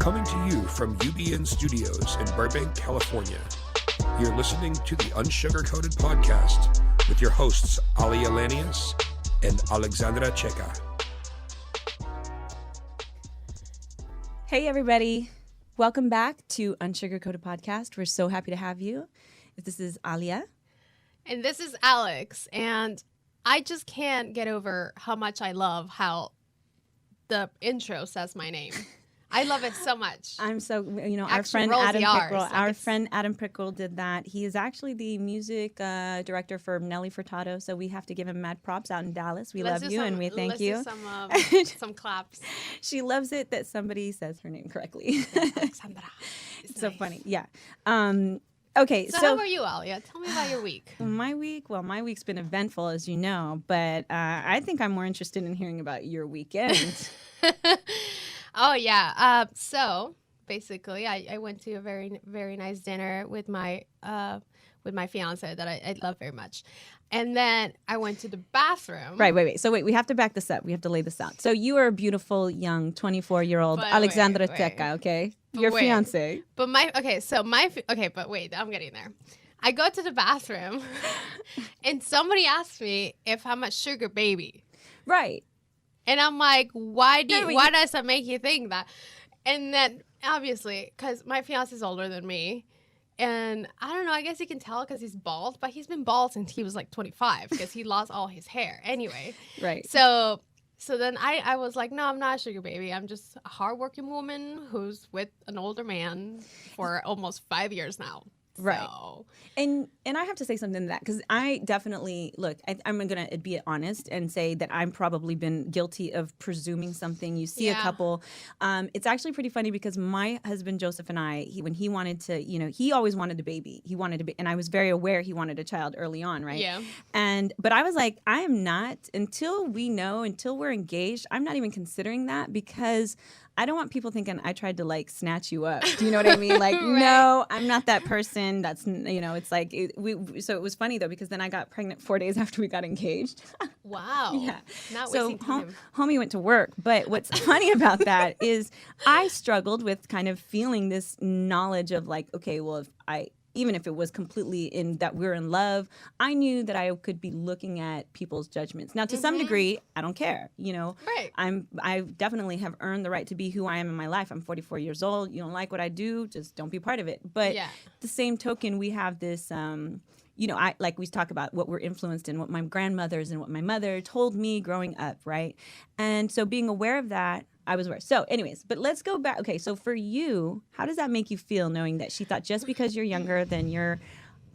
Coming to you from UBN Studios in Burbank, California. You're listening to the Unsugar-Coated Podcast with your hosts, Ali Alanias and Alexandra Checa. Hey, everybody. Welcome back to Unsugar-Coated Podcast. We're so happy to have you. This is Alia. And this is Alex. And I just can't get over how much I love how the intro says my name. I love it so much. I'm so, our Actually friend rolls Adam the R's, Pickrell, like our it's- friend Adam Pickrell did that. He is actually the music director for Nelly Furtado, so we have to give him mad props out in Dallas. We Let's love do you some- and we thank let's you. do some claps. She loves it that somebody says her name correctly. Alexandra. It's so nice. funny. Yeah. Okay, So how are you, Alia? Tell me about your week. my week's been eventful, as you know, but I think I'm more interested in hearing about your weekend. Oh, yeah. So basically, I went to a very, very nice dinner with my fiance that I love very much. And then I went to the bathroom. Right, wait. So we have to back this up. We have to lay this out. So you are a beautiful, young, 24-year-old But Alexandra wait. Checa, okay? But Your wait. fiance. But but wait, I'm getting there. I go to the bathroom and somebody asked me if I'm a sugar baby. Right. And I'm like, why No, does that make you think that? And then obviously, because my fiance is older than me, and I don't know, I guess you can tell because he's bald, but he's been bald since he was like 25 because he lost all his hair. Anyway, Right. so then I was like, no, I'm not a sugar baby. I'm just a hardworking woman who's with an older man for almost 5 years now. Right. So. And I have to say something to that because I definitely, look, I'm going to be honest and say that I've probably been guilty of presuming something. You see a Yeah. couple. It's actually pretty funny because my husband, Joseph, and I, when he wanted to, he always wanted a baby. He wanted to be, and I was very aware he wanted a child early on, right? Yeah. But I was like, I am not, until we're engaged, I'm not even considering that because I don't want people thinking I tried to like snatch you up. Do you know what I mean? Like, Right. No, I'm not that person. That's, it's like, so it was funny though, because then I got pregnant 4 days after we got engaged. Wow. Yeah. Not So wasting time. homie went to work. But what's funny about that is I struggled with kind of feeling this knowledge of like, okay, well, even if it was completely in that we're in love, I knew that I could be looking at people's judgments. Now, to some degree, I don't care. Right. I definitely have earned the right to be who I am in my life. I'm 44 years old. You don't like what I do, just don't be part of it. But Yeah. the same token, we have this. I like we talk about what we're influenced in, what my grandmothers and what my mother told me growing up, right? And so being aware of that, I was aware. So anyways, but let's go back. Okay, so for you, how does that make you feel knowing that she thought just because you're younger than your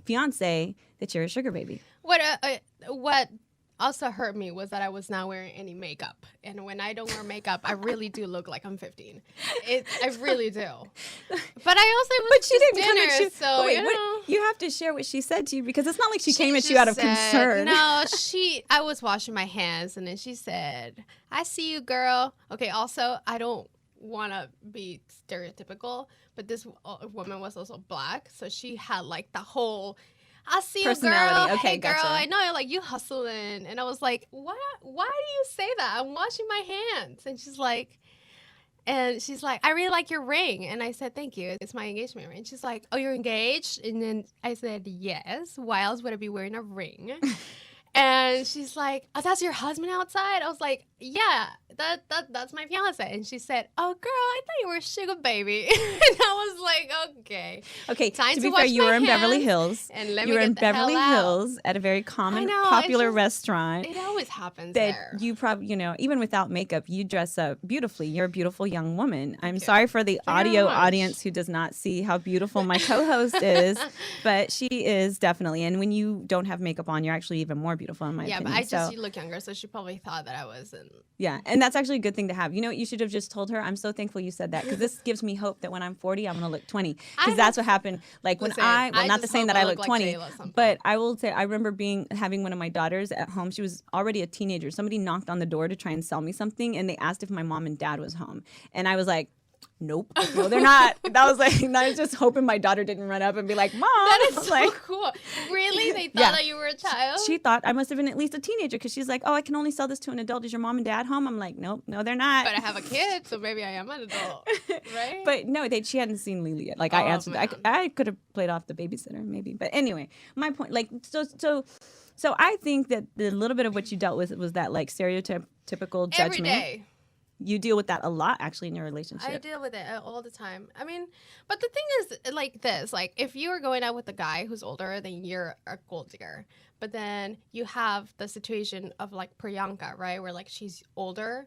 fiance that you're a sugar baby? What also hurt me was that I was not wearing any makeup, and when I don't wear makeup, I really do look like I'm 15. I really do. But I also was But she just didn't come dinner, at you. so Wait, you know. you have to share what she said to you because it's not like she came at She you out of just concern. said- No, I was washing my hands, and then she said, "I see you, girl." Okay. Also, I don't want to be stereotypical, but this woman was also black, so she had like the whole. I see you, girl. Personality. Okay, Hey, girl. gotcha. I know, like you hustling, and I was like, "What? Why do you say that? I'm washing my hands." And she's like, "I really like your ring." And I said, "Thank you. It's my engagement ring." She's like, "Oh, you're engaged?" And then I said, "Yes. Why else would I be wearing a ring?" And she's like, "Oh, that's your husband outside?" I was like, "Yeah, that's my fiance." And she said, "Oh, girl, I thought you were a sugar baby." And I was like, "Okay." Okay, Time to to be fair, wash you my were in Beverly hands Hills. and let you me were get in the Beverly hell out. Hills at a very common, I know, it's popular just- restaurant. It always happens That there. you probably, even without makeup, you dress up beautifully. You're a beautiful young woman. I'm sorry for the you very audio much. audience who does not see how beautiful my co-host is, but she is definitely. And when you don't have makeup on, you're actually even more beautiful in my Yeah, opinion. but I just So, you look younger, so she probably thought that I wasn't. yeah, and that's actually a good thing to have. You know what? You should have just told her. I'm so thankful you said that because this gives me hope that when I'm 40, I'm going to look 20. Because that's what happened. Like Listen, when I not the just saying hope that I I look look like 20, J-Lo sometime. but I will say I remember having one of my daughters at home. She was already a teenager. Somebody knocked on the door to try and sell me something, and they asked if my mom and dad was home, and I was like, nope, no, they're not. That was like, I was just hoping my daughter didn't run up and be like, Mom. That is so like, cool. Really? They thought that you were a child? She thought I must have been at least a teenager because she's like, oh, I can only sell this to an adult. Is your mom and dad home? I'm like, nope, no, they're not. But I have a kid, so maybe I am an adult, right? But no, she hadn't seen Lily yet. Like I answered, I could have played off the babysitter maybe. But anyway, my point, like, so I think that the little bit of what you dealt with was that like stereotypical judgment. Every day. You deal with that a lot, actually, in your relationship. I deal with it all the time. I mean, but the thing is, like this, like if you are going out with a guy who's older, then you're a gold digger. But then you have the situation of like Priyanka, right, where like she's older,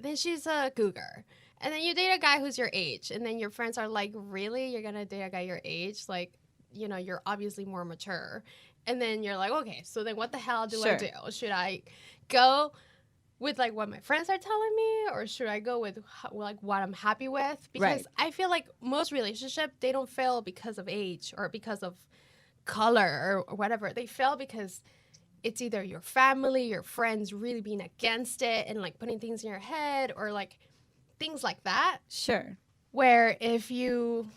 then she's a cougar. And then you date a guy who's your age, and then your friends are like, really? You're going to date a guy your age? Like, you know, you're obviously more mature. And then you're like, okay, so then what the hell do I do? Should I go with like what my friends are telling me, or should I go with like what I'm happy with? Because I feel like most relationships, they don't fail because of age or because of color or whatever. They fail because it's either your family, your friends really being against it and like putting things in your head or like things like that. Sure. Where if you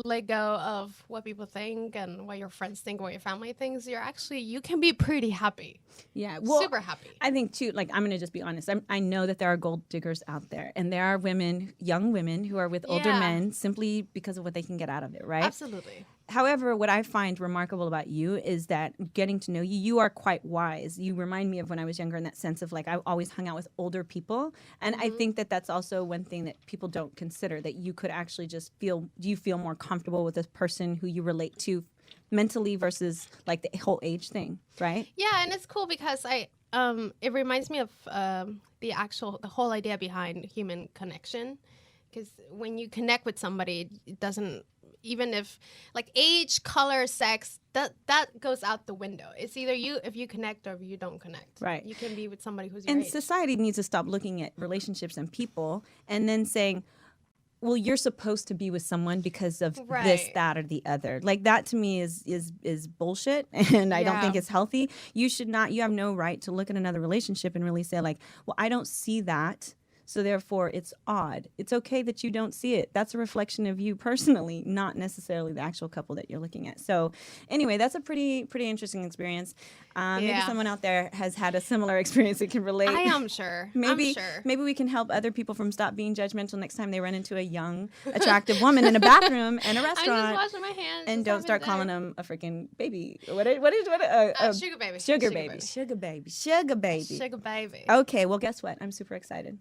let go of what people think and what your friends think, what your family thinks, you can be pretty happy. Yeah. Well, super happy. I think too, like, I'm going to just be honest. I know that there are gold diggers out there, and there are women, young women who are with older men simply because of what they can get out of it, right? Absolutely. However, what I find remarkable about you is that getting to know you, you are quite wise. You remind me of when I was younger in that sense of like I always hung out with older people. And I think that that's also one thing that people don't consider, that you could actually just do you feel more comfortable with this person who you relate to mentally versus like the whole age thing, right? Yeah, and it's cool because it reminds me of the whole idea behind human connection. Because when you connect with somebody, it doesn't, even if like age, color, sex, that goes out the window. It's either if you connect or if you don't connect. Right. You can be with somebody who's your and age. Society needs to stop looking at relationships and people and then saying, well, you're supposed to be with someone because of this, that, or the other. Like that to me is bullshit, and I don't think it's healthy. You have no right to look at another relationship and really say like, well, I don't see that, so therefore it's odd. It's okay that you don't see it. That's a reflection of you personally, not necessarily the actual couple that you're looking at. So anyway, that's a pretty interesting experience. Maybe someone out there has had a similar experience that can relate. I am sure. Maybe we can help other people from stop being judgmental next time they run into a young, attractive woman in a bathroom and a restaurant. I'm just washing my hands. And don't start calling them a freaking baby. What sugar baby. Sugar baby. Sugar baby. Sugar baby. Sugar baby. Okay, well, guess what? I'm super excited.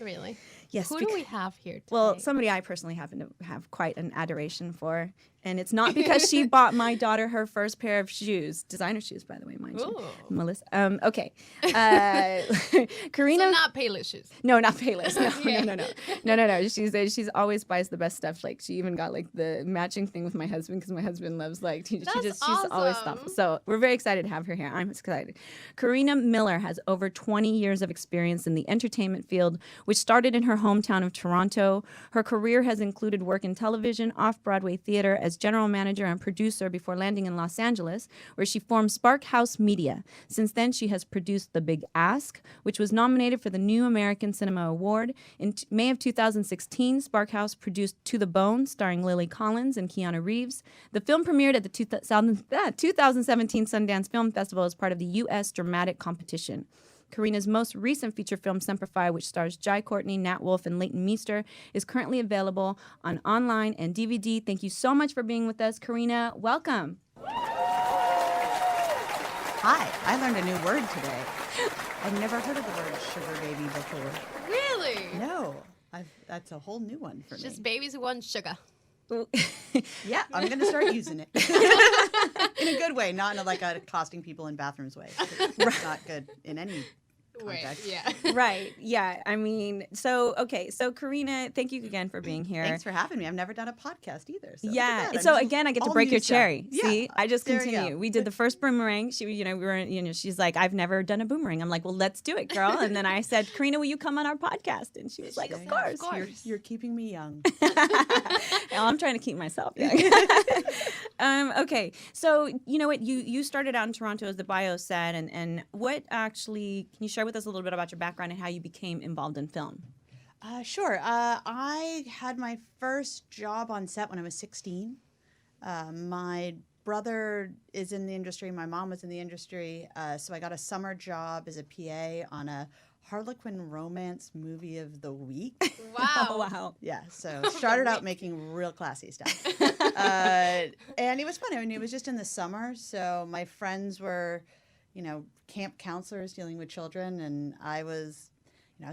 Really? Yes. Who do we have here today? Well, somebody I personally happen to have quite an adoration for. And it's not because she bought my daughter her first pair of shoes. Designer shoes, by the way, mind you. Melissa. Okay. Karina. So not Payless shoes. No, not Payless. No. She's always buys the best stuff. Like she even got like the matching thing with my husband because my husband loves like she's always thoughtful. So we're very excited to have her here. I'm excited. Karina Miller has over 20 years of experience in the entertainment field, which started in her hometown of Toronto. Her career has included work in television, off-Broadway theater, as general manager and producer before landing in Los Angeles, where she formed Sparkhouse Media. Since then, she has produced The Big Ask, which was nominated for the New American Cinema Award. In May of 2016, Sparkhouse produced To the Bone, starring Lily Collins and Keanu Reeves. The film premiered at the 2017 Sundance Film Festival as part of the U.S. Dramatic Competition. Karina's most recent feature film, Semper Fi, which stars Jai Courtney, Nat Wolff, and Leighton Meester, is currently available on online and DVD. Thank you so much for being with us, Karina. Welcome. Hi, I learned a new word today. I've never heard of the word sugar baby before. Really? No, that's a whole new one for me. Just babies who want sugar. Yeah, I'm going to start using it. In a good way, not in like a accosting people in bathrooms way. It's not good in any context. Right. Yeah. I mean, so Karina, thank you again for being here. Thanks for having me. I've never done a podcast either. So yeah. So again, I get to break your cherry. Yeah, see, I just continue. We We did the first boomerang. She's like, I've never done a boomerang. I'm like, well, let's do it, girl. And then I said, Karina, will you come on our podcast? And she was like, of course. You're keeping me young. I'm trying to keep myself young. Okay. So you know what? You started out in Toronto, as the bio said, and what actually, can you share with us a little bit about your background and how you became involved in film? Sure. I had my first job on set when I was 16. My brother is in the industry. My mom was in the industry. So I got a summer job as a PA on a Harlequin romance movie of the week. Wow. Oh, wow. Yeah, so started out making real classy stuff. And it was fun. I mean, it was just in the summer. So my friends were, camp counselors dealing with children. And I was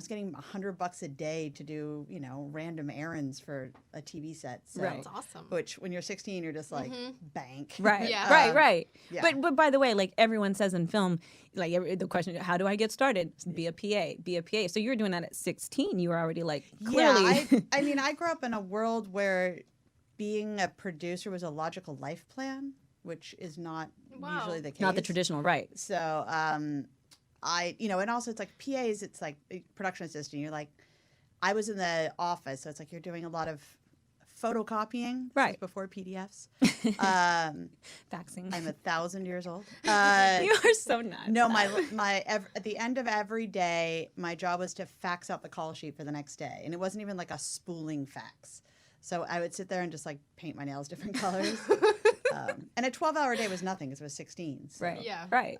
getting $100 a day to do, random errands for a TV set. So, Right. That's awesome. Which, when you're 16, you're just like, bank. Right. Yeah. Right. Yeah. But by the way, like everyone says in film, like the question, how do I get started? Be a PA. So you were doing that at 16. You were already like clearly. Yeah, I mean, I grew up in a world where being a producer was a logical life plan, which is not Wow. usually the case. Not the traditional, right? So, and also it's like PAs, it's like production assistant. You're like, I was in the office, so it's like you're doing a lot of photocopying. This Right. was before PDFs. Faxing. I'm 1,000 years old. You are so nuts. No, at the end of every day, my job was to fax out the call sheet for the next day, and it wasn't even like a spooling fax. So I would sit there and just like paint my nails different colors. And a 12-hour day was nothing because I was 16. So. Right. Yeah. Right.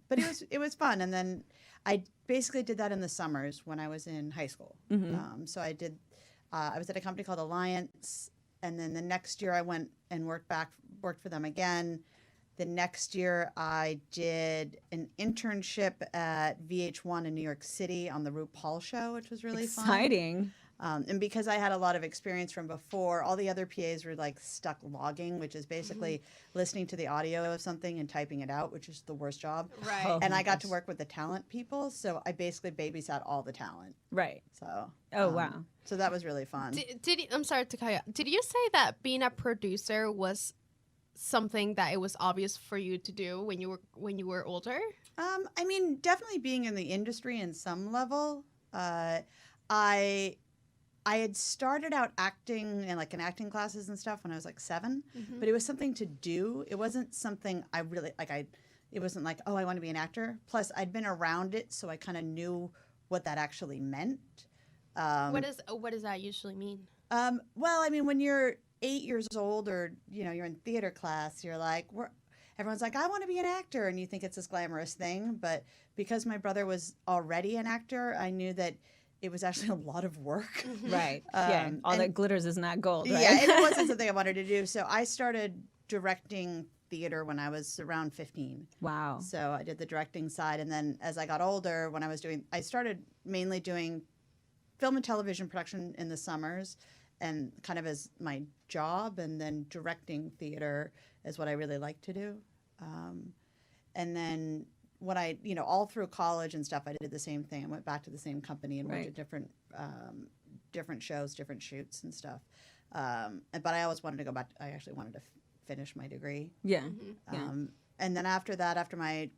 But it was fun, and then I basically did that in the summers when I was in high school. So I did. I was at a company called Alliance, and then the next year I went and worked for them again. The next year I did an internship at VH1 in New York City on the RuPaul show, which was really fun. Exciting. And because I had a lot of experience from before, all the other PAs were like stuck logging, which is basically listening to the audio of something and typing it out, which is the worst job. Right. Oh. And I got to work with the talent people, so I basically babysat all the talent. Right. So. Oh, wow. So that was really fun. Did you, I'm sorry to cut you. Did you say that being a producer was something that it was obvious for you to do when you were older? I mean, definitely being in the industry in some level. I had started out acting in like in acting classes and stuff when I was like 7, but it was something to do. It wasn't something I really like. It wasn't like, oh, I want to be an actor. Plus, I'd been around it, so I kind of knew what that actually meant. What does that usually mean? Well, I mean, when you're 8 years old or you're in theater class, you're like, everyone's like, I want to be an actor, and you think it's this glamorous thing. But because my brother was already an actor, I knew that it was actually a lot of work. Right. Yeah. All that glitters is not gold, right? Yeah, and it wasn't something I wanted to do. So I started directing theater when I was around 15. Wow. So I did the directing side. And then as I got older, I started mainly doing film and television production in the summers and kind of as my job. And then directing theater is what I really like to do. And then when I, all through college and stuff, I did the same thing. I went back to the same company and worked at different shows, different shoots and stuff. But I always wanted to go back. I actually wanted to finish my degree. Yeah. And then after that, after I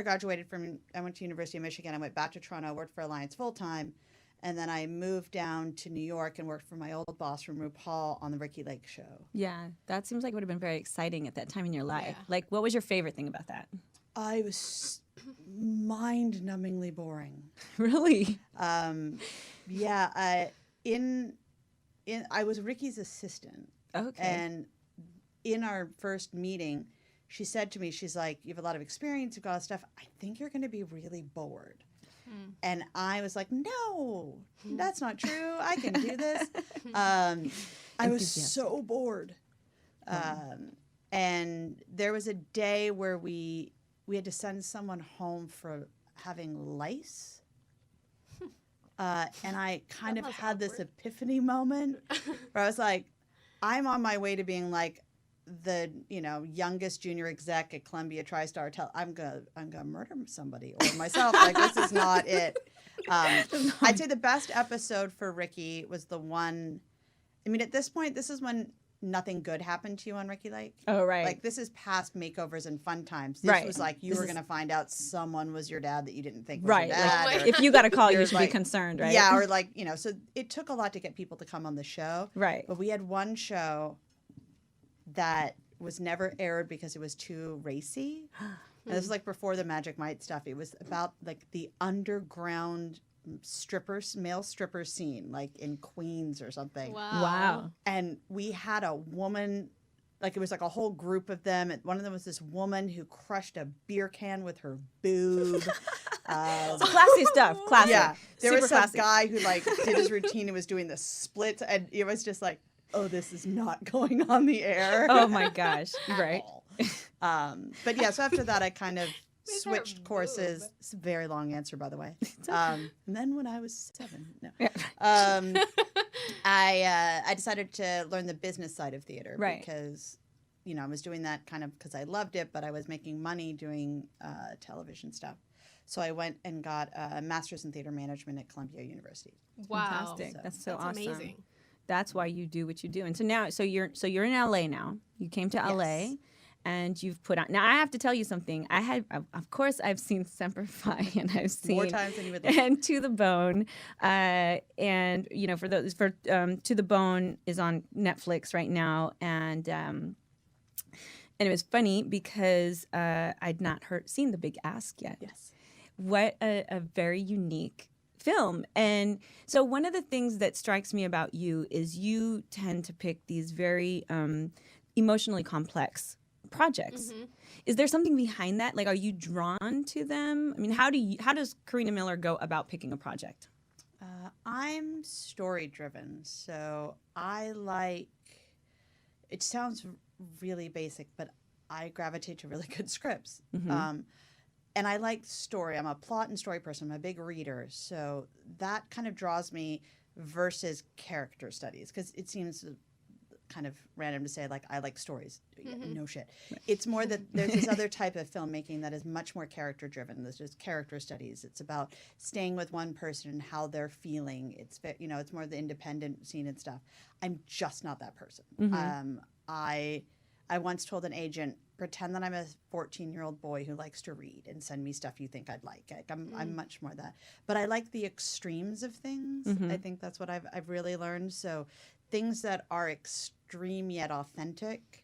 graduated I went to University of Michigan. I went back to Toronto, worked for Alliance full time. And then I moved down to New York and worked for my old boss from RuPaul on the Ricky Lake show. Yeah. That seems like it would have been very exciting at that time in your life. Yeah. Like, what was your favorite thing about that? I was mind-numbingly boring. Really? Yeah. I was Ricky's assistant. Okay. And in our first meeting, she said to me, she's like, you have a lot of experience, you've got a lot of stuff. I think you're going to be really bored. And I was like, no, that's not true. I can do this. I was so bored. And there was a day where we had to send someone home for having lice. And I kind of had this epiphany moment where I was like, I'm on my way to being like the youngest junior exec at Columbia TriStar. I'm gonna murder somebody or myself. Like, this is not it. I'd say the best episode for Ricky was the one. I mean, at this point, this is when nothing good happened to you on Ricky Lake. Oh, right. Like, this is past makeovers and fun times. This Right. was like you This were is- going to find out someone was your dad that you didn't think was Right. your dad. Like, or- if you got a call, you You're should be like- concerned, right? Yeah, or like, so it took a lot to get people to come on the show. Right. But we had one show that was never aired because it was too racy. And this was like before the Magic Mike stuff. It was about like the underground male stripper scene, like in Queens or something. Wow. And we had a woman, like it was like a whole group of them. And one of them was this woman who crushed a beer can with her boob. Classy stuff. Classic. Yeah. There Super was some classic. guy who like did his routine and was doing the splits, and it was just like, oh, this is not going on the air. Oh my gosh. at Right. all. But yeah, so after that, I kind of With switched her courses. boob. It's a very long answer, by the way. okay. And then when I was 7, no. Yeah. I decided to learn the business side of theater Right. because, I was doing that kind of because I loved it, but I was making money doing television stuff. So I went and got a master's in theater management at Columbia University. Wow. Fantastic. So That's so That's awesome. amazing. That's why you do what you do. And so now, you're in LA now. You came to LA. Yes. And you've put out. Now I have to tell you something. Of course, I've seen Semper Fi, and I've seen More times than you would like. and To the Bone, and for To the Bone is on Netflix right now, and it was funny because I'd not seen The Big Ask yet. Yes. What a very unique film. And so one of the things that strikes me about you is you tend to pick these very emotionally complex projects. Mhm. Is there something behind that? Like, are you drawn to them? I mean, how does Karina Miller go about picking a project? I'm story driven, so I like. It sounds really basic, but I gravitate to really good scripts. Mhm. And I like story. I'm a plot and story person. I'm a big reader, so that kind of draws me versus character studies, because it seems kind of random to say, like, I like stories. No shit. It's more that there's this other type of filmmaking that is much more character driven. There's just character studies. It's about staying with one person and how they're feeling. It's it's more the independent scene and stuff. I'm just not that person. I once told an agent, pretend that I'm a 14-year-old boy who likes to read and send me stuff you think I'd like. I'm much more that. But I like the extremes of things. I think that's what I've really learned. So things that are extreme yet authentic.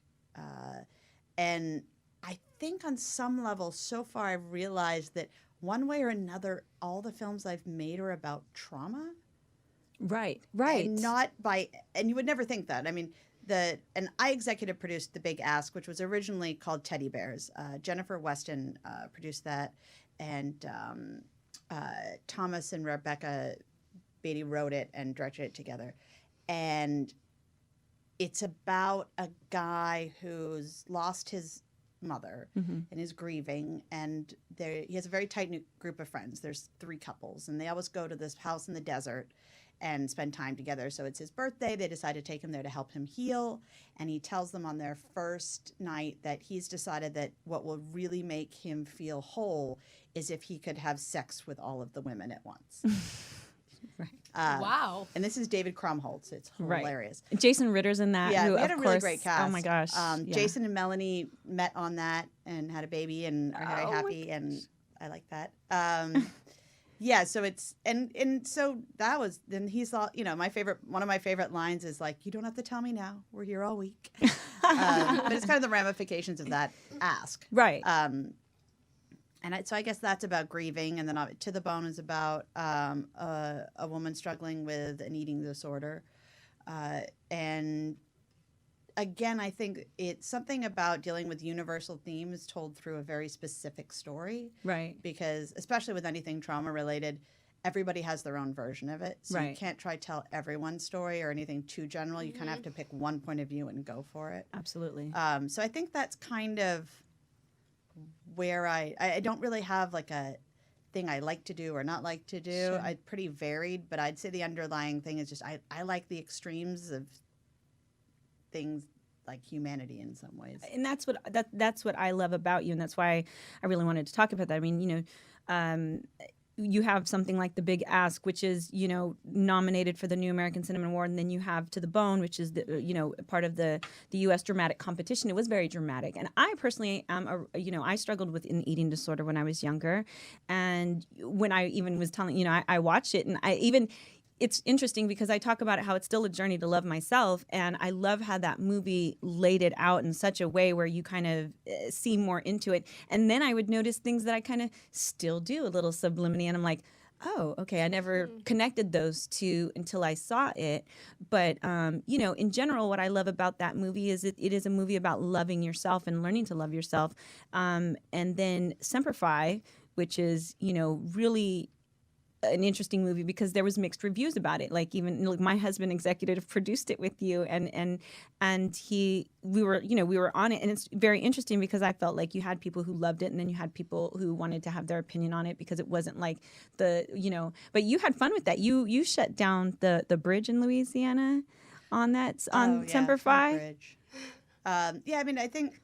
And I think on some level, so far, I've realized that one way or another, all the films I've made are about trauma. Right. And and you would never think that. I mean, and I executive produced The Big Ask, which was originally called Teddy Bears. Jennifer Weston produced that, and Thomas and Rebecca Beatty wrote it and directed it together. And it's about a guy who's lost his mother and is grieving, and he has a very tight-knit group of friends. There's 3 couples, and they always go to this house in the desert and spend time together. So it's his birthday. They decide to take him there to help him heal. And he tells them on their first night that he's decided that what will really make him feel whole is if he could have sex with all of the women at once. Wow. And this is David Krumholtz. It's hilarious. Jason Ritter's in that. Yeah, who, we had of a really course, great cast. Oh my gosh. Yeah. Jason and Melanie met on that and had a baby and are very happy, and I like that. Yeah, so it's and so that was then he's all one of my favorite lines is like, you don't have to tell me now, we're here all week. But it's kind of the ramifications of that ask. Right. So I guess that's about grieving, and then To the Bone is about a woman struggling with an eating disorder, and again, I think it's something about dealing with universal themes told through a very specific story. Right. Because especially with anything trauma related, everybody has their own version of it. So you can't try to tell everyone's story or anything too general. You kind of have to pick one point of view and go for it. Absolutely. So I think that's kind of where I don't really have like a thing I like to do or not like to do. Sure. I'm pretty varied, but I'd say the underlying thing is just I like the extremes of things like humanity in some ways. And that's what I love about you, and that's why I really wanted to talk about that. I mean, you have something like The Big Ask, which is nominated for the New American Cinema Award, and then you have To the Bone, which is part of the U.S. dramatic competition. It was very dramatic, and I personally am I struggled with an eating disorder when I was younger, and when I even was telling I watched it, and it's interesting because I talk about it, how it's still a journey to love myself. And I love how that movie laid it out in such a way where you kind of see more into it. And then I would notice things that I kind of still do a little subliminally. And I'm like, Oh, okay. I never connected those two until I saw it. But, you know, in general, what I love about that movie is it is a movie about loving yourself and learning to love yourself. And then Semper Fi, which is, you know, really an interesting movie because there was mixed reviews about it. Like even like my husband executive produced it with you, and we were on it, and it's very interesting because I felt like you had people who loved it, and then you had people who wanted to have their opinion on it because it wasn't like but you had fun with that. You shut down the bridge in Louisiana on Semper Fi. Bridge. Yeah, I mean, I think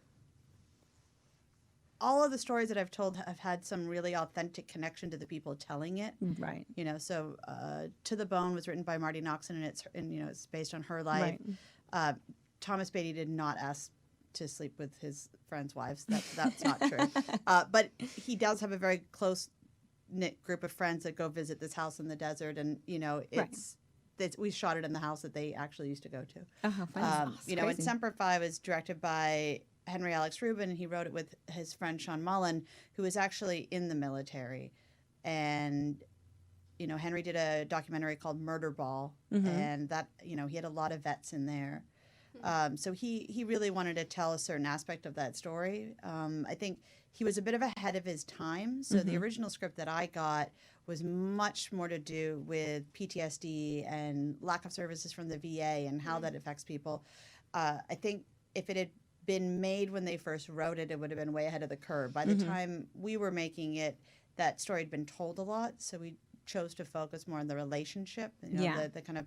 all of the stories that I've told have had some really authentic connection to the people telling it. Right. You know, so To the Bone was written by Marty Noxon, and it's based on her life. Right. Thomas Beatty did not ask to sleep with his friends' wives. That's not true. But he does have a very close knit group of friends that go visit this house in the desert, and you know, we shot it in the house that they actually used to go to. Oh, how fun. You know, and Semper Fi was directed by Henry Alex Rubin, and he wrote it with his friend Sean Mullen, who is actually in the military. And, you know, Henry did a documentary called Murder Ball, and that, you know, he had a lot of vets in there. So he really wanted to tell a certain aspect of that story. I think he was a bit of ahead of his time. So the original script that I got was much more to do with PTSD and lack of services from the VA and how that affects people. I think if it had been made when they first wrote it, it would have been way ahead of the curve. By the time we were making it, that story had been told a lot, so we chose to focus more on the relationship. You know, the kind of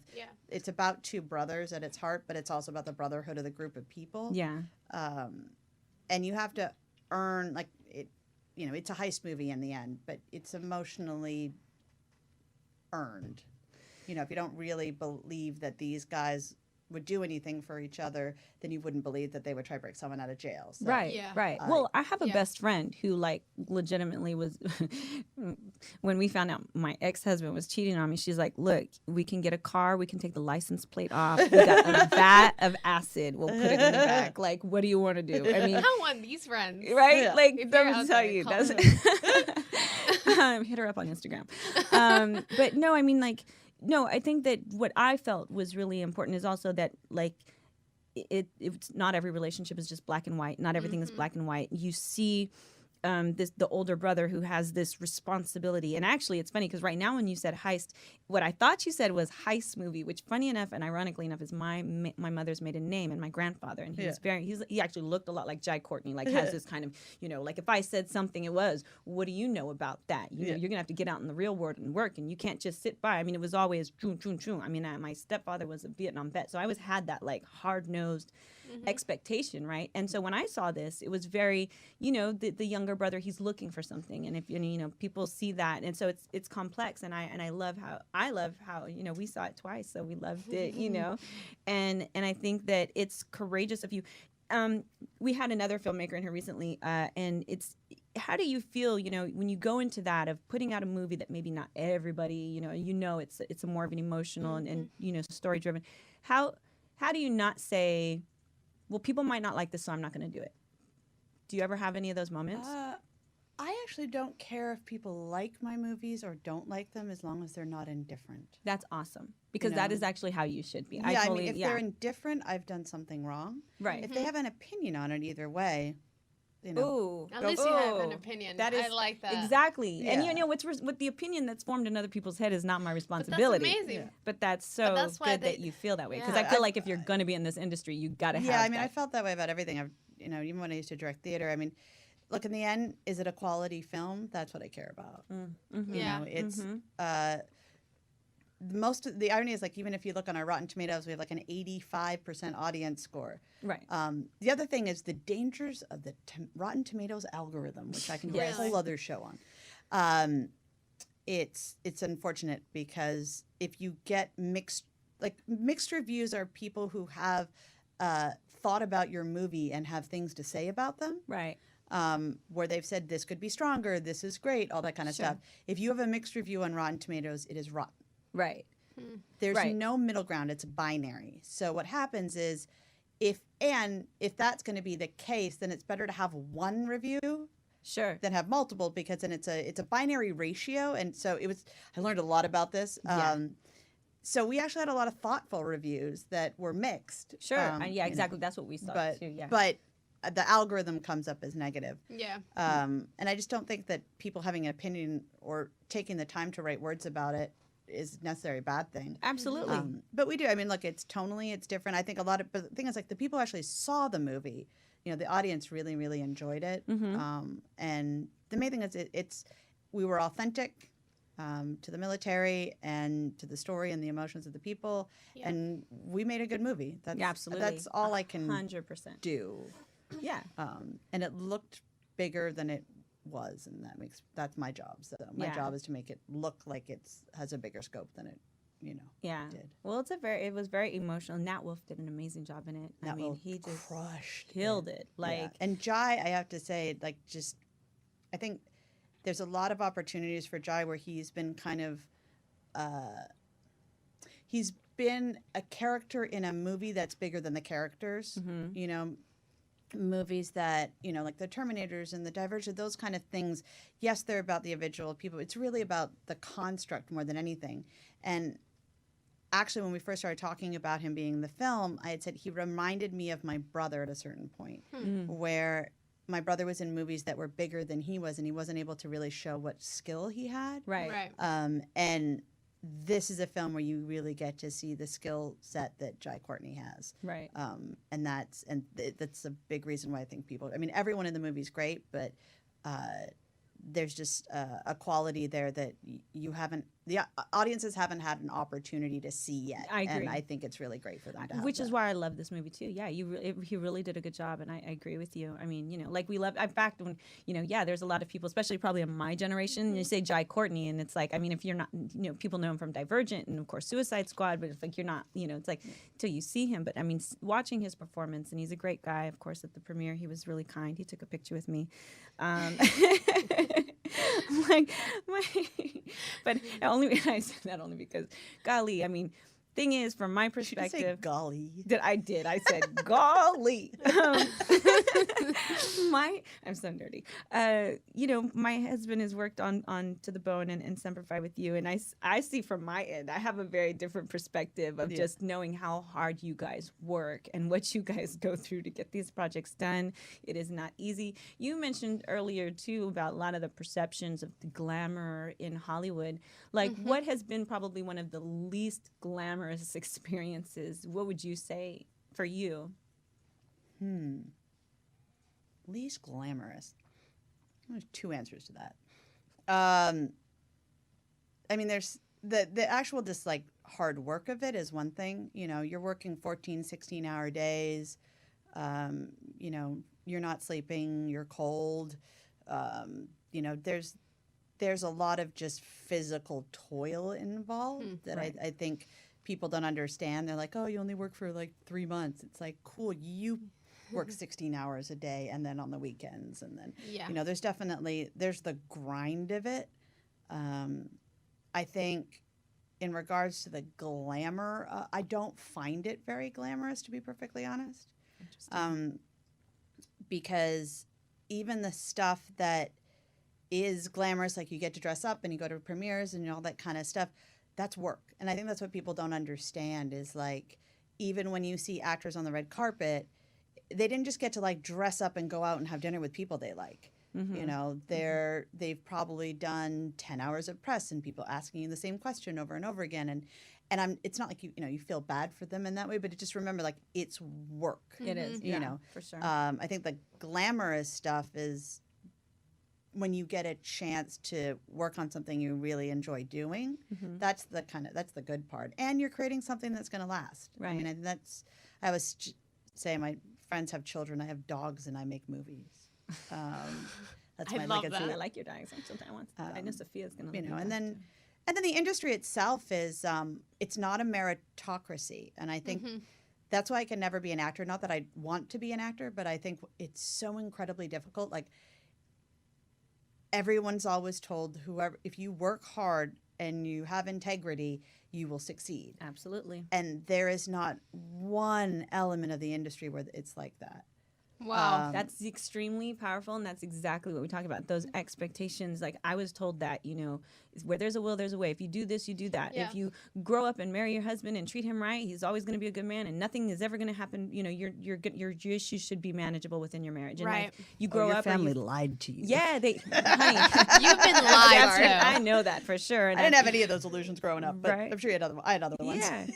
it's about two brothers at its heart, but it's also about the brotherhood of the group of people. Yeah. And you have to earn, like, it. You know, it's a heist movie in the end, but it's emotionally earned. You know, if you don't really believe that these guys would do anything for each other, then you wouldn't believe that they would try to break someone out of jail. So, Right. Well, I have a best friend who, like, legitimately was, when we found out my ex-husband was cheating on me, she's like, look, we can get a car, we can take the license plate off, we got a vat of acid, we'll put it in the back. Like, what do you want to do? I mean, I want these friends. Right? Yeah. Like, If let you're me out tell there, you. call That's hit her up on Instagram. But no, I mean, like, no, I think that what I felt was really important is also that, like, it's not every relationship is just black and white. Not everything is black and white. You see the older brother who has this responsibility. And actually, it's funny because right now when you said heist, what I thought you said was heist movie, which funny enough and ironically enough is my mother's maiden name and my grandfather. And he was he actually looked a lot like Jai Courtney, like has this kind of, you know, like if I said something it was, what do you know about that? You know, you're going to have to get out in the real world and work, and you can't just sit by. I mean, it was always chun, chun, chun. I mean, my stepfather was a Vietnam vet, so I always had that like hard-nosed expectation, right? And so when I saw this, it was very, you know, the younger brother, he's looking for something, and if you know people see that, and so it's complex, and I love how you know we saw it twice, so we loved it, you know, and I think that it's courageous of you. We had another filmmaker in here recently, and it's, how do you feel, you know, when you go into that of putting out a movie that maybe not everybody, you know, it's a more of an emotional and you know, story driven. How do you not say, well, people might not like this, so I'm not going to do it? Do you ever have any of those moments? I actually don't care if people like my movies or don't like them, as long as they're not indifferent. That's awesome, because You that know? is actually how you should be. Yeah, I mean, if they're indifferent, I've done something wrong. Right. If they have an opinion on it either way, you know. Ooh. At least you have an opinion. That is, I like that. Exactly. And Yeah. you know, what the opinion that's formed in other people's head is not my But responsibility. that's amazing. But that's so that's why good that you feel that way. Because Yeah. I feel like if you're going to be in this industry, you got to have Yeah, I mean, that. I felt that way about everything. I've, you know, even when I used to direct theater, I mean, look, in the end, is it a quality film? That's what I care about. Mm-hmm. You know, it's most of the irony is, like, even if you look on our Rotten Tomatoes, we have like an 85% audience score. Right. The other thing is the dangers of the Rotten Tomatoes algorithm, which I can do a Yes. whole other show on. It's unfortunate because if you get mixed reviews are people who have thought about your movie and have things to say about them. Right. Where they've said this could be stronger, this is great, all that kind of Sure. stuff. If you have a mixed review on Rotten Tomatoes, it is rotten. Right. There's Right. no middle ground. It's binary. So what happens is, if that's going to be the case, then it's better to have one review Sure. than have multiple, because then it's a binary ratio. And so I learned a lot about this. Yeah. So we actually had a lot of thoughtful reviews that were mixed. Sure. Yeah, you know, exactly. That's what we saw but too. Yeah. but the algorithm comes up as negative. Yeah. And I just don't think that people having an opinion or taking the time to write words about it is necessarily a bad thing. Absolutely. But we do. I mean, look, it's tonally, it's different. I think but the thing is, like, the people who actually saw the movie, you know, the audience really, really enjoyed it. And the main thing is we were authentic to the military and to the story and the emotions of the people. Yeah. And we made a good movie. Absolutely. That's all I can 100%. do. Yeah. And it looked bigger than it was, and that's my job. So my Yeah. job is to make it look like has a bigger scope than it, Yeah. did. Well, it was very emotional. Nat Wolff did an amazing job in it. Nat Wolff he just crushed killed it. Yeah. Like, And Jai, I have to say, like, just I think there's a lot of opportunities for Jai where he's been kind of he's been a character in a movie that's bigger than the characters. You know, movies that, you know, like the Terminators and the Divergent, those kind of things. Yes, they're about the individual people. It's really about the construct more than anything. And actually, when we first started talking about him being in the film, I had said he reminded me of my brother at a certain point, where my brother was in movies that were bigger than he was, and he wasn't able to really show what skill he had. right. Right. And this is a film where you really get to see the skill set that Jai Courtney has. Right. And that's a big reason why I think people. I mean, everyone in the movie is great, but there's just a quality there that the audiences haven't had an opportunity to see yet. I agree. And I think it's really great for them to have Which is that. why I love this movie too. Yeah, he really did a good job, and I agree with you. I mean, you know, like we love. In fact, when there's a lot of people, especially probably in my generation. You say Jai Courtney, and it's like, I mean, if you're not, people know him from Divergent and of course Suicide Squad, but it's like you're not, it's like until you see him. But I mean, watching his performance, and he's a great guy. Of course, at the premiere, he was really kind. He took a picture with me. But I said that only because, golly, I mean, thing is, from my Did you say perspective, golly? I said golly. I'm so nerdy. My husband has worked on To the Bone and Semper Fi with you, and I see from my end, I have a very different perspective of just knowing how hard you guys work and what you guys go through to get these projects done. It is not easy. You mentioned earlier too about a lot of the perceptions of the glamour in Hollywood. Like, what has been probably one of the least glamorous experiences? What would you say for you? Least glamorous. There's two answers to that. I mean, there's the actual just like hard work of it is one thing. You're working 14, 16-hour days. You're not sleeping. You're cold. There's a lot of just physical toil involved that right. I think people don't understand. They're like, oh, you only work for like 3 months. It's like, cool, you work 16 hours a day and then on the weekends. And then, there's the grind of it. I think in regards to the glamour, I don't find it very glamorous, to be perfectly honest. Because even the stuff that is glamorous, like you get to dress up and you go to premieres and all that kind of stuff, that's work. And I think that's what people don't understand is, like, even when you see actors on the red carpet, they didn't just get to like dress up and go out and have dinner with people they like. They've probably done 10 hours of press and people asking you the same question over and over again. And it's not like you feel bad for them in that way, but just remember, like, it's work. It is, for sure. I think the glamorous stuff is when you get a chance to work on something you really enjoy doing. That's the good part, and you're creating something that's going to last. Right. I mean, I always say my friends have children, I have dogs, and I make movies. That's my love legacy. that. I like your dogs. I know Sophia's gonna. And then the industry itself is it's not a meritocracy, and I think that's why I can never be an actor. Not that I want to be an actor, but I think it's so incredibly difficult. Like, everyone's always told, if you work hard and you have integrity, you will succeed. Absolutely. And there is not one element of the industry where it's like that. Wow. That's extremely powerful, and that's exactly what we talk about. Those expectations. Like, I was told that, where there's a will, there's a way. If you do this, you do that. Yeah. If you grow up and marry your husband and treat him right, he's always going to be a good man, and nothing is ever going to happen. Your issues should be manageable within your marriage. And Right. like, you grow your up. family lied to you. Yeah, honey. You've been lied to. I know that for sure. And I didn't have any of those illusions growing up, but Right. I'm sure I had other ones. Yeah.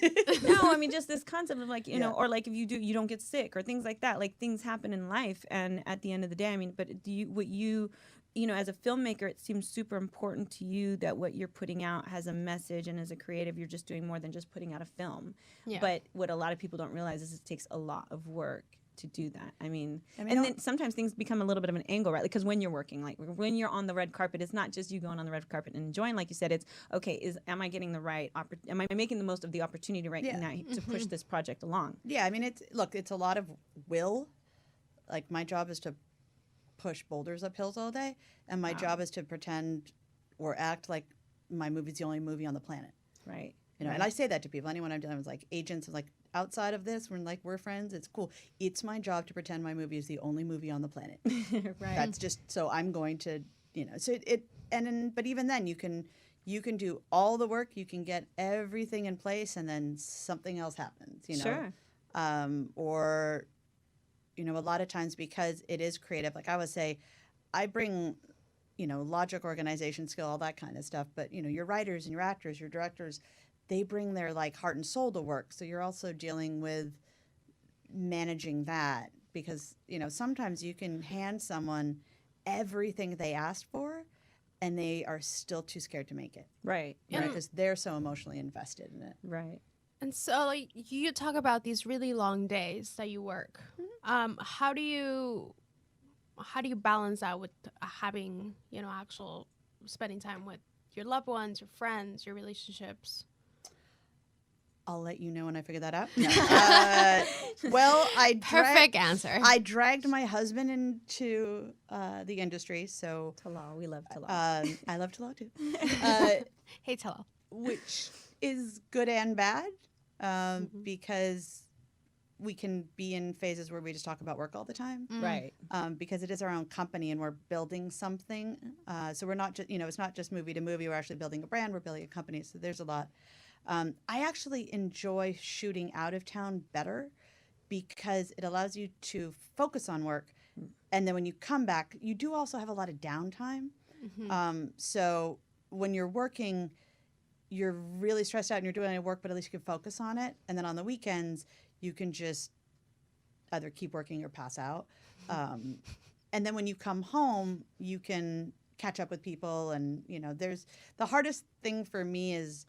No, I mean, just this concept of like, or like if you don't get sick or things like that. Like, things happen in life, and at the end of the day, I mean, but as a filmmaker, it seems super important to you that what you're putting out has a message, and as a creative, you're just doing more than just putting out a film. Yeah. But what a lot of people don't realize is it takes a lot of work to do that. I mean and then sometimes things become a little bit of an angle, right? Because when you're working, like when you're on the red carpet, it's not just you going on the red carpet and enjoying, like you said, it's okay, am I getting the right am I making the most of the opportunity right now to push this project along? Yeah, I mean, it's a lot of will. Like, my job is to push boulders up hills all day, and my job is to pretend or act like my movie's the only movie on the planet. Right. And I say that to people. Anyone I'm dealing with, like agents, like, outside of this, we're friends. It's cool. It's my job to pretend my movie is the only movie on the planet. Right. That's just so I'm going to, So but even then, you can do all the work. You can get everything in place, and then something else happens. Sure. Or, a lot of times, because it is creative. Like, I would say, I bring, logic, organization, skill, all that kind of stuff. But your writers and your actors, your directors, they bring their like heart and soul to work. So you're also dealing with managing that, because sometimes you can hand someone everything they asked for, and they are still too scared to make it. Right. Because they're so emotionally invested in it. Right. And so, like, you talk about these really long days that you work. How do you balance that with having, actual spending time with your loved ones, your friends, your relationships? I'll let you know when I figure that out. Well, Perfect answer. I dragged my husband into the industry, so Talal, we love Talal. I love Talal too. Hey, Talal. Which is good and bad, because we can be in phases where we just talk about work all the time. Right. Because it is our own company and we're building something. So we're not just, it's not just movie to movie. We're actually building a brand. We're building a company. So there's a lot. I actually enjoy shooting out of town better, because it allows you to focus on work. And then when you come back, you do also have a lot of downtime. So when you're working, you're really stressed out and you're doing any work, but at least you can focus on it. And then on the weekends, you can just either keep working or pass out. And then when you come home, you can catch up with people. And, there's the hardest thing for me is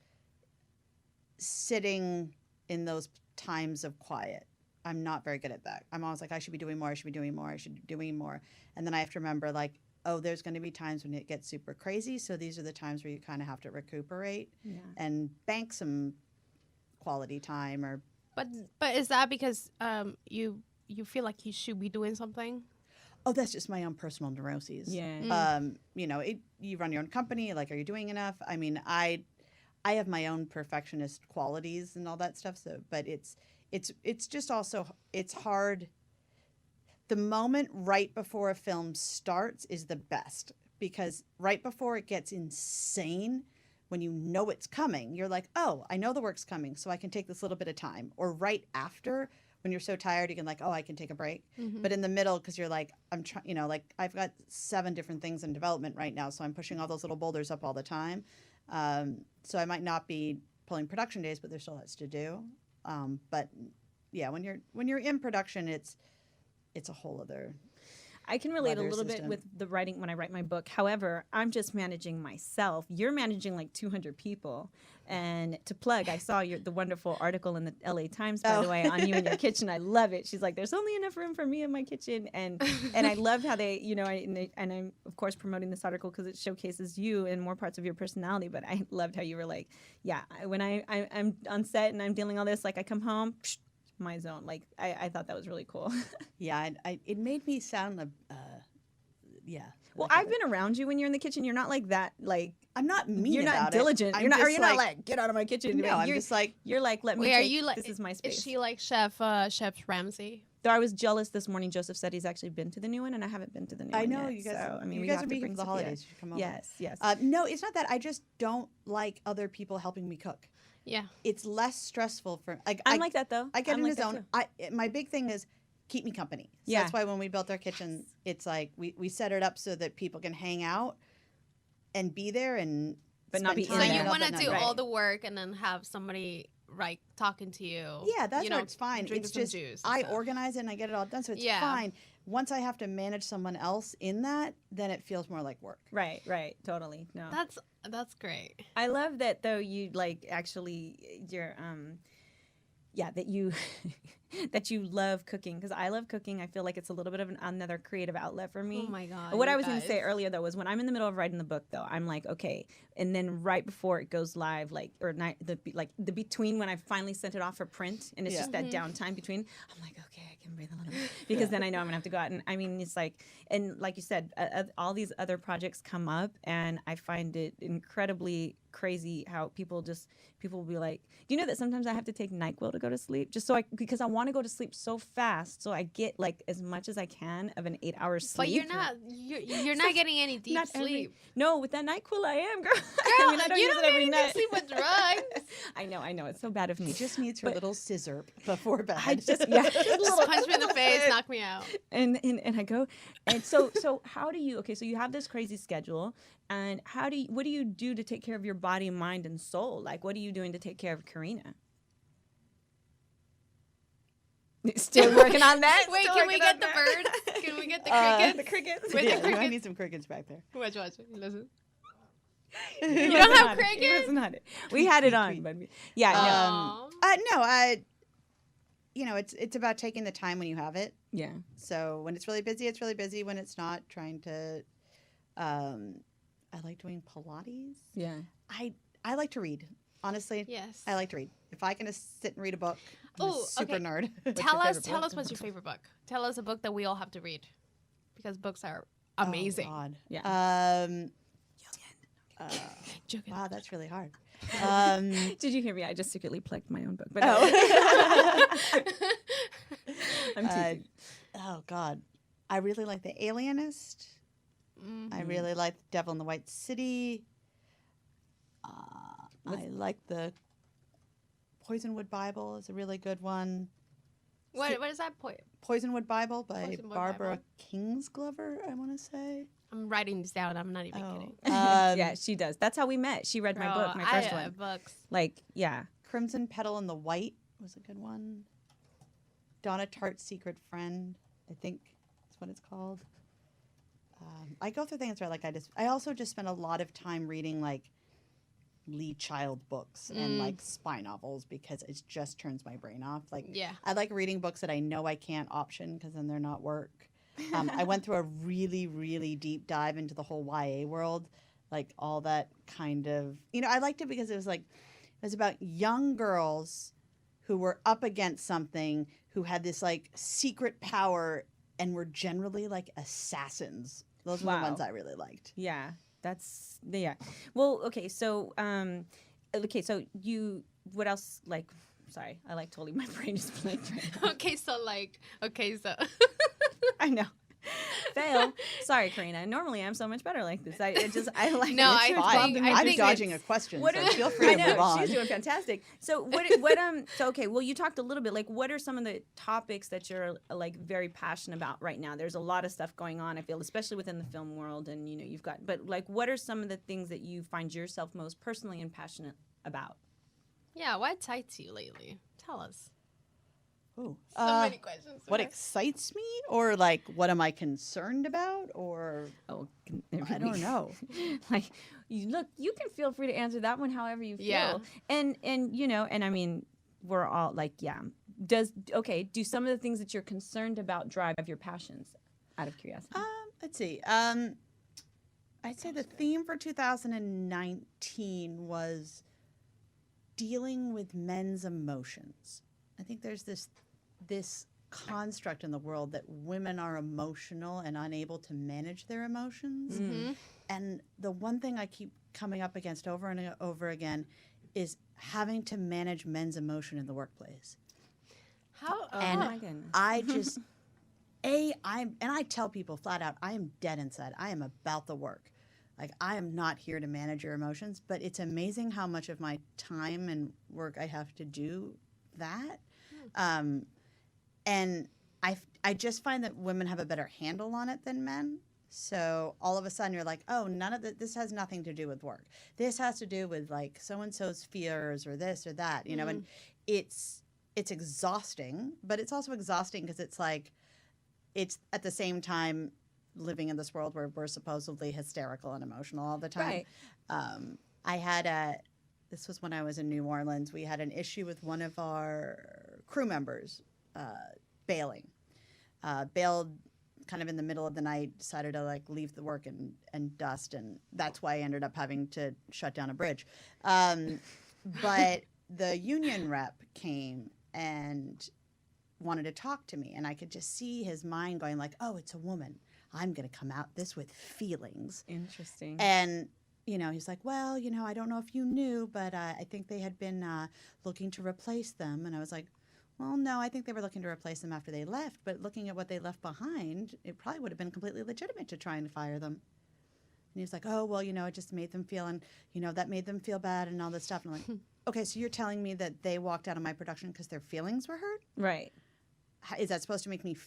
sitting in those times of quiet. I'm not very good at that. I'm always like, I should be doing more. I should be doing more. I should be doing more. And then I have to remember, like, oh, there's going to be times when it gets super crazy. So these are the times where you kind of have to recuperate and bank some quality time. Or But is that because you feel like you should be doing something? Oh, that's just my own personal neuroses. Yeah. You run your own company. Like, are you doing enough? I mean, I have my own perfectionist qualities and all that stuff. So, but it's just also, it's hard. The moment right before a film starts is the best, because right before it gets insane, when you know it's coming, you're like, oh, I know the work's coming, so I can take this little bit of time. Or right after, when you're so tired, you can like, oh, I can take a break. But in the middle, because you're like, I'm trying, like I've got 7 different things in development right now, so I'm pushing all those little boulders up all the time. So I might not be pulling production days, but there's still lots to do. But yeah, when you're in production, it's a whole other. I can relate a weather little system. bit with the writing when I write my book. However, I'm just managing myself. You're managing like 200 people. And to plug, I saw the wonderful article in the LA Times, by the way, on you in your kitchen. I love it. She's like, there's only enough room for me in my kitchen. And I loved how they, and I'm, of course, promoting this article because it showcases you and more parts of your personality. But I loved how you were like, yeah, when I'm on set and I'm dealing all this, like I come home, my zone. Like I thought that was really cool. Yeah, it made me sound Well, Like, I've been around you when you're in the kitchen. You're not like that. Like I'm not mean you're not about diligent. it. You're not. Or just you're not like get out of my kitchen. No, I'm you're, just like you're like let me. Wait, are take, you like? This is my space. Is she like Chef Ramsay? Though I was jealous this morning. Joseph said he's actually been to the new one, and I haven't been to the new one. I know yet, you guys. So, I mean, you we guys have are to big bring for the Sophia. holidays. You should come over. Yes, yes. No, it's not that. I just don't like other people helping me cook. Yeah. It's less stressful for like. I'm like that though. I get I'm in like the that zone. too. My big thing is keep me company. So Yeah. that's why when we built our kitchen, it's like we set it up so that people can hang out and be there and But not spend be in So time there. you up want to at do night. all the work and then have somebody like talking to you. Yeah, that's you where know, it's fine. drinking It's some just juice and I stuff. organize it and I get it all done, so it's Yeah. fine. Once I have to manage someone else in that, then it feels more like work. Right, totally. No, That's great. I love that though. You like actually you're that you that you love cooking because I love cooking. I feel like it's a little bit of another creative outlet for me. Oh my god. What you I was going to say guys. earlier though was when I'm in the middle of writing the book though, I'm like, okay, and then right before it goes live, like or night the between when I finally sent it off for print and it's Yeah. just that downtime between, I'm like, okay, I can breathe a little bit because then I know I'm gonna have to go out and I mean it's like and like you said, all these other projects come up and I find it incredibly crazy how people will be like, do you know that sometimes I have to take NyQuil to go to sleep just so because I want to go to sleep so fast so I get like as much as I can of an 8-hour sleep. But you're not getting any deep Not every- sleep. No, with that NyQuil I am, girl. Girl, I mean, I don't you use don't it every need night. to sleep with drugs. I know. It's so bad of me. She just needs her But- little scissor before bed. I just yeah. Just punch me in the face, knock me out. and I go, and so how do you? Okay, so you have this crazy schedule, and what do you do to take care of your body, mind, and soul? Like, what are you doing to take care of Karina? Still working on that. Wait, Still can we working get on the that? birds? Can we get the crickets? The crickets. Wait, Yeah, the I crickets. need some crickets back there. Watch. Listen. You don't have crickets? We had it on, tweet. but yeah, no. Aw. No, it's about taking the time when you have it. Yeah. So when it's really busy, it's really busy. When it's not, trying to, I like doing Pilates. Yeah. I like to read. Honestly, Yes. I like to read. If I can just sit and read a book, I'm a Oh, super okay. nerd. Tell us what's your favorite book. Tell us a book that we all have to read, because books are amazing. Oh, God. Yeah. Joking. Wow, that's really hard. Did you hear me? I just secretly plugged my own book. But I'm teasing. Oh God, I really like The Alienist. I really like Devil in the White City. I like the Poisonwood Bible is a really good one. What is that point? Poisonwood Bible by Poisonwood Barbara Bible. Kingsglover, I want to say. I'm writing this down. I'm not even kidding. Yeah, she does. That's how we met. She read my Girl, book, my first I one. have books. Like, yeah. Crimson Petal and the White was a good one. Donna Tartt's Secret Friend, I think is what it's called. I go through things where like I also just spend a lot of time reading like Lee Child books and like spy novels because it just turns my brain off. Like Yeah. I like reading books that I know I can't option because then they're not work. I went through a really, really deep dive into the whole YA world, like all that kind of, I liked it because it was about young girls who were up against something, who had this like secret power and were generally like assassins. Those were the Wow. ones I really liked. Yeah. Yeah. Well, okay. So, what else? Like, sorry, I like totally, my brain is blank right now. Okay, so. I know. Fail. Sorry, Karina. Normally I'm so much better like this. I like No, it. I It's think- bumping me. I I'm think dodging a it's- question, What so is- feel free I to know, move on. she's doing fantastic. So so okay, well you talked a little bit like what are some of the topics that you're like very passionate about right now? There's a lot of stuff going on, I feel, especially within the film world, and you've got, but like what are some of the things that you find yourself most personally and passionate about? Yeah, what excites you lately? Tell us. Ooh. So many questions. What excites me, or like what am I concerned about, or Oh, I don't know. Like, you can feel free to answer that one however you feel. Yeah. And I mean, we're all like, yeah. Do some of the things that you're concerned about drive your passions out of curiosity? Let's see. I'd say the theme for 2019 was dealing with men's emotions. I think there's this construct in the world that women are emotional and unable to manage their emotions. And the one thing I keep coming up against over and over again is having to manage men's emotion in the workplace. How? And my goodness. I just, I tell people flat out, I am dead inside. I am about the work. Like, I am not here to manage your emotions, but it's amazing how much of my time and work I have to do that. And I just find that women have a better handle on it than men. So all of a sudden you're like, oh, none of this has nothing to do with work. This has to do with like so-and-so's fears or this or that, you know, and it's exhausting, but it's also exhausting because it's like, it's at the same time living in this world where we're supposedly hysterical and emotional all the time. Right. I had this was when I was in New Orleans. We had an issue with one of our crew members bailing. Bailed kind of in the middle of the night, decided to like leave the work and dust, and that's why I ended up having to shut down a bridge. But the union rep came and wanted to talk to me, and I could just see his mind going like, oh, it's a woman. I'm going to come out this with feelings. Interesting. And, you know, he's like, well, you know, I don't know if you knew, but I think they had been looking to replace them. And I was like, well, no, I think they were looking to replace them after they left. But looking at what they left behind, it probably would have been completely legitimate to try and fire them. And he was like, oh, well, you know, it just made them feel, and, you know, that made them feel bad and all this stuff. And I'm like, okay, so you're telling me that they walked out of my production because their feelings were hurt? Right. Is that supposed to make me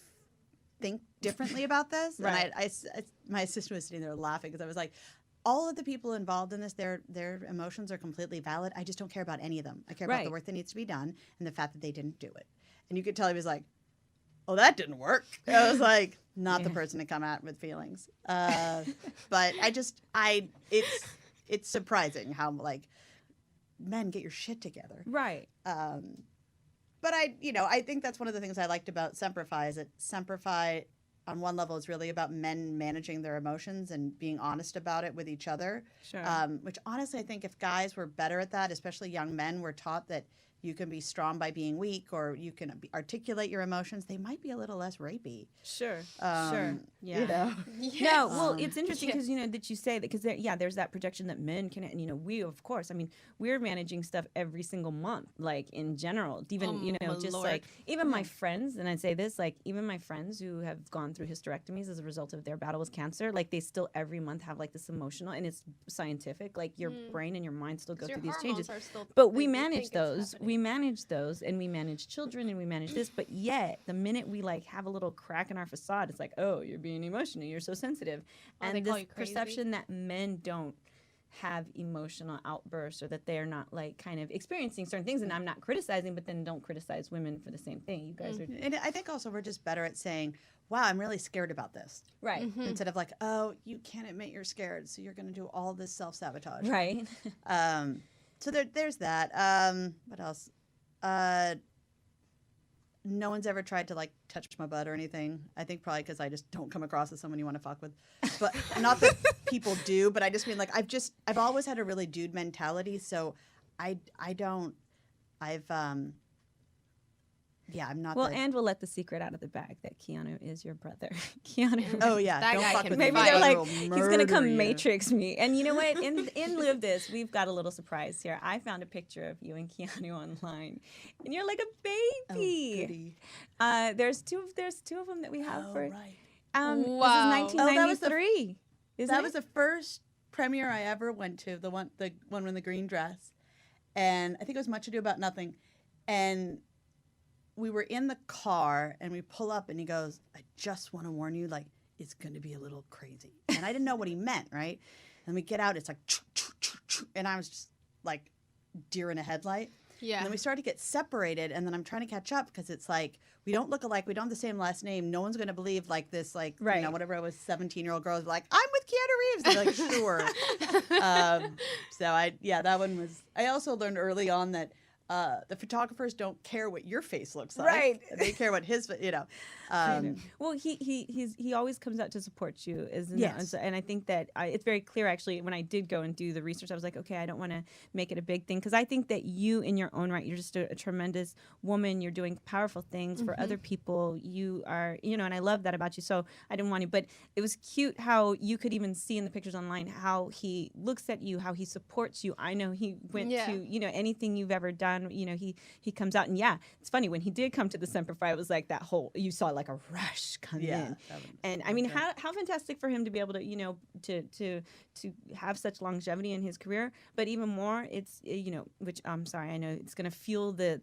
think differently about this? Right. And my assistant was sitting there laughing because I was like, all of the people involved in this, their emotions are completely valid. I just don't care about any of them. I care about the work that needs to be done and the fact that they didn't do it. And you could tell he was like, oh, that didn't work. I was like, not the person to come out with feelings. But it's surprising how like men get your shit together. Right. But I think that's one of the things I liked about Semper Fi is that Semper Fi, on one level, is really about men managing their emotions and being honest about it with each other. Sure. Which honestly, I think if guys were better at that, especially young men, were taught that you can be strong by being weak or you can articulate your emotions, they might be a little less rapey. Sure. Sure. Yeah. You know? No, well, it's interesting because, that you say that because there's that projection that men can, and, we, of course, I mean, we're managing stuff every single month, like in general, even, just Lord. like even my friends, and I say this, like even my friends who have gone through hysterectomies as a result of their battle with cancer, like they still every month have like this emotional, and it's scientific, like your brain and your mind still go through these changes. But we manage those. We manage those, and we manage children, and we manage this. But yet, the minute we like have a little crack in our facade, it's like, oh, you're being emotional, you're so sensitive, and this perception that men don't have emotional outbursts or that they're not like kind of experiencing certain things. And I'm not criticizing, but then don't criticize women for the same thing. You guys are. And I think also we're just better at saying, wow, I'm really scared about this. Right. Instead of like, oh, you can't admit you're scared, so you're going to do all this self-sabotage. Right. So there's that. What else? No one's ever tried to like touch my butt or anything. I think probably because I just don't come across as someone you want to fuck with. But not that people do, but I just mean like I've always had a really dude mentality. So I'm not. Well, and we'll let the secret out of the bag that Keanu is your brother. Keanu. Oh yeah, That don't guy fuck can with Maybe me. they're like, He'll he's gonna murder come you. Matrix me. And you know what? In lieu of this, we've got a little surprise here. I found a picture of you and Keanu online, and you're like a baby. Oh, There's two of them that we have oh, for. right. Wow. This is 1993. That was the first premiere I ever went to. The one in the green dress, and I think it was Much Ado About Nothing, and we were in the car and we pull up and he goes, I just want to warn you, like, it's going to be a little crazy. And I didn't know what he meant, right? And we get out, it's like, and I was just like deer in a headlight. Yeah. And then we started to get separated, and then I'm trying to catch up because it's like, we don't look alike, we don't have the same last name. No one's going to believe like this, like, right. Whatever I was, 17-year-old girl was like, I'm with Keanu Reeves. They're like, sure. So that one was, I also learned early on that the photographers don't care what your face looks like. Right. They care what his, Well, he always comes out to support you, isn't it? Yes. And I think that it's very clear, actually, when I did go and do the research, I was like, okay, I don't want to make it a big thing, because I think that you, in your own right, you're just a tremendous woman. You're doing powerful things for other people. You are, and I love that about you. So I didn't want to, but it was cute how you could even see in the pictures online how he looks at you, how he supports you. I know he went to, anything you've ever done, he comes out, and it's funny, when he did come to the Semper Fi, it was like that whole, you saw like a rush come in. And I mean, how fantastic for him to be able to, to have such longevity in his career, but even more, it's, which I'm sorry, I know it's going to fuel the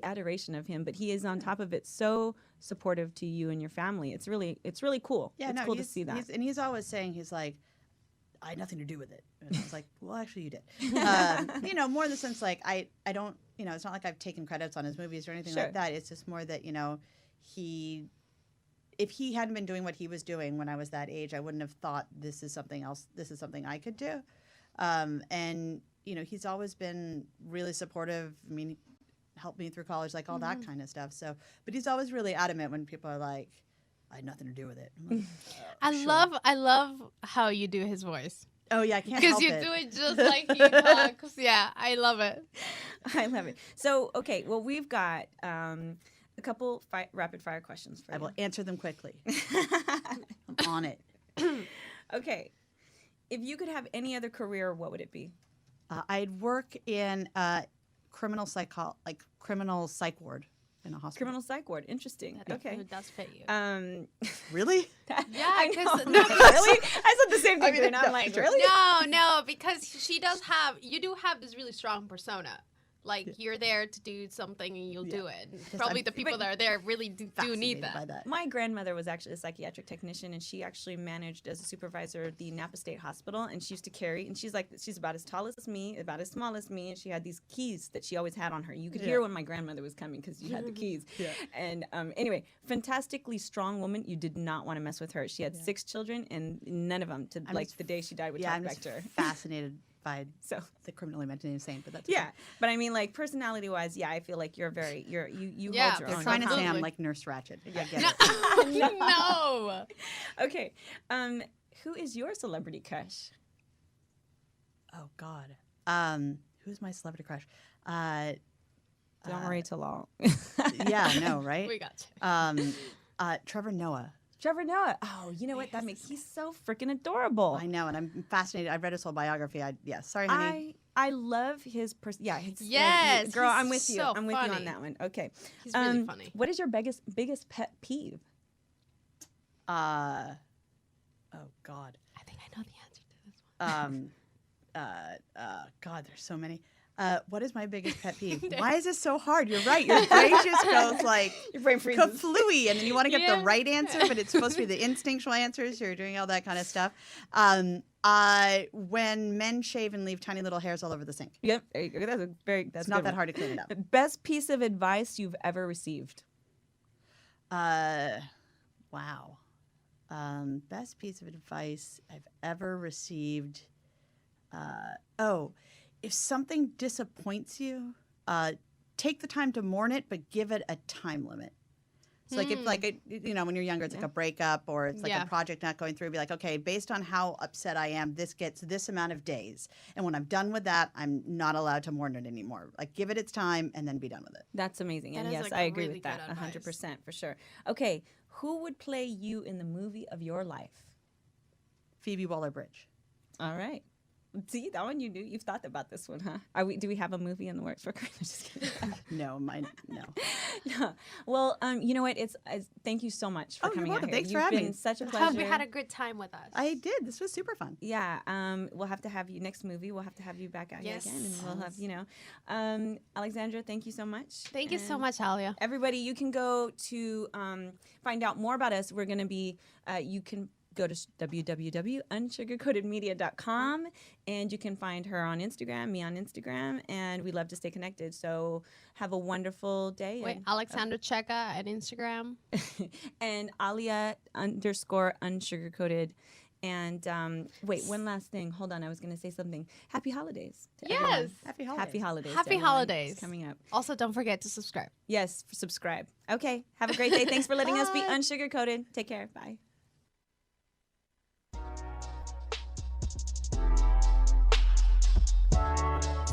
adoration of him, but he is on top of it so supportive to you and your family. It's really cool. Yeah, it's cool to see that. He's always saying, he's like, I had nothing to do with it. And I was like, well, actually you did. More in the sense like, I don't, it's not like I've taken credits on his movies or anything like that. It's just more that, if he hadn't been doing what he was doing when I was that age, I wouldn't have thought this is something else. This is something I could do. And, he's always been really supportive. I mean, helped me through college, like all that kind of stuff. So, but he's always really adamant when people are like, I had nothing to do with it. I'm like, I love how you do his voice. Oh yeah, I can't help it. Because you do it just like he talks. Yeah, I love it. I love it. So, okay, well, we've got a couple rapid fire questions for you. I will answer them quickly. I'm on it. Okay, if you could have any other career, what would it be? I'd work in criminal psych ward in a hospital. Criminal psych ward. Interesting. That Okay. does fit you. Really? Yeah, I because know. Really? I said the same thing. I mean, I'm no, like, sure. really? No, because you do have this really strong persona. Like, you're there to do something and you'll do it. Probably the people that are there really do need Fascinated by that. My grandmother was actually a psychiatric technician, and she actually managed as a supervisor at the Napa State Hospital, and she used to carry, and she's about as tall as me, about as small as me, and she had these keys that she always had on her. You could hear when my grandmother was coming because you had the keys. And anyway, fantastically strong woman. You did not want to mess with her. She had 6 children, and none of them, the day she died, would talk back to her. Fascinated by So the criminally mentally insane, but that's but I mean, like, personality wise, I feel like you're very you hold your They're own. trying to say I'm like Nurse Ratched. I get it. No. Okay, who is your celebrity crush? Oh God. Who's my celebrity crush? Don't worry till all. Yeah, no, right? We got you. Trevor Noah. Trevor Noah. Oh, you know what? He's so freaking adorable. I know, and I'm fascinated. I've read his whole biography. Sorry, honey. I love his person. Yeah, Yes, girl, he's I'm with you. so I'm with you on funny. that one. Okay, He's really funny. What is your biggest pet peeve? Oh God. I think I know the answer to this one. God, there's so many. What is my biggest pet peeve? Why is this so hard? You're right. Your brain just goes like Your brain freezes. kaflooey, and then you want to get Yeah. the right answer, but it's supposed to be the instinctual answers. You're doing all that kind of stuff. When men shave and leave tiny little hairs all over the sink. Yep, there you go. That's It's not that hard to clean it up. Best piece of advice you've ever received? Wow. Best piece of advice I've ever received. If something disappoints you, take the time to mourn it, but give it a time limit. So like if when you're younger, it's like a breakup or it's like a project not going through, be like, okay, based on how upset I am, this gets this amount of days. And when I'm done with that, I'm not allowed to mourn it anymore. Like give it its time and then be done with it. That's amazing. That And is, yes, like, I agree really with that good advice. 100% for sure. Okay, who would play you in the movie of your life? Phoebe Waller-Bridge. All right. See, that one you knew. You've thought about this one, huh? Do we have a movie in the works for Karina? Just kidding. No. No. Well, you know what? Thank you so much for Oh, you're coming out welcome. here. Thanks for You've having been me. such a I pleasure. hope you had a good time with us. I did. This was super fun. Yeah, we'll have to have you next movie. We'll have to have you back out here Yes. again, and we'll have Alexandra. Thank you so much. Thank you so And much, Alia. everybody. You can go to find out more about us. We're going to be. You can go to www.unsugarcoatedmedia.com, and you can find her on Instagram, me on Instagram, and we love to stay connected. So have a wonderful day. Wait, Alexandra Cheka at Instagram. And Alia _unsugarcoated. And wait, one last thing. Hold on, I was going to say something. Happy holidays to Yes. everyone. Happy holidays. Happy holidays. to Happy everyone. holidays. It's coming up. Also, don't forget to subscribe. Yes, subscribe. Okay, have a great day. Thanks for letting us be Bye. unsugarcoated. Take care. Bye.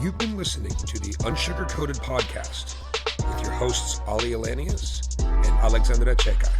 You've been listening to the Unsugarcoated Podcast with your hosts, Ali Alanius and Alexandra Checa.